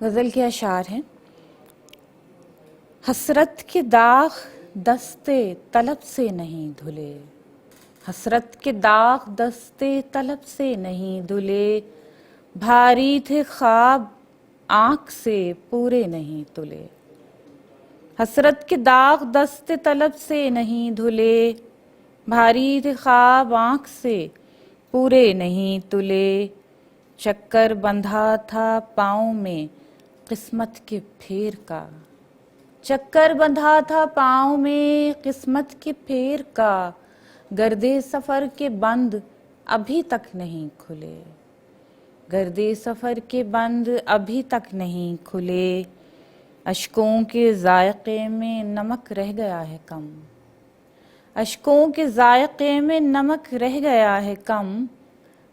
غزل کے اشعار ہیں۔ حسرت کے داغ دستے طلب سے نہیں دھلے، حسرت کے داغ دستے طلب سے نہیں دھلے، بھاری تھے خواب آنکھ سے پورے نہیں تلے۔ حسرت کے داغ دستے طلب سے نہیں دھلے، بھاری تھے خواب آنکھ سے پورے نہیں تلے، چکر بندھا تھا پاؤں میں قسمت کے پھیر کا، چکر بندھا تھا پاؤں میں قسمت کے پھیر کا، گردے سفر کے بند ابھی تک نہیں کھلے، گردے سفر کے بند ابھی تک نہیں کھلے، اشکوں کے ذائقے میں نمک رہ گیا ہے کم، اشکوں کے ذائقے میں نمک رہ گیا ہے کم،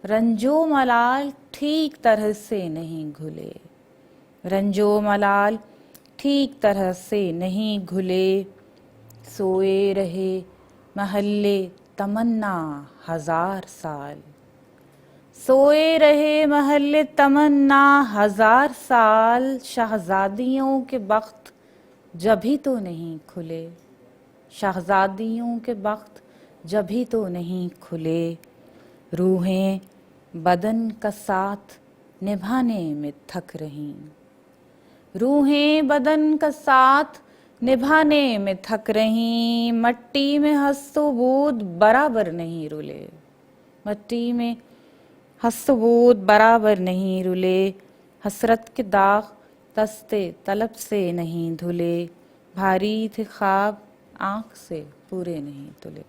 رنجو ملال ٹھیک طرح سے نہیں گھلے، رنجو ملال ٹھیک طرح سے نہیں گھلے، سوئے رہے محلے تمنا ہزار سال، سوئے رہے محلے تمنا ہزار سال، شہزادیوں کے بخت جبھی تو نہیں کھلے، شہزادیوں کے بخت جبھی تو نہیں کھلے، روحیں بدن کا ساتھ نبھانے میں تھک رہیں، روحیں بدن کا ساتھ نبھانے میں تھک رہیں، مٹی میں ہست و بود برابر نہیں رلے، مٹی میں ہست و بود برابر نہیں رلے، حسرت کے داغ دستے طلب سے نہیں دھلے، بھاری تھے خواب آنکھ سے پورے نہیں تلے۔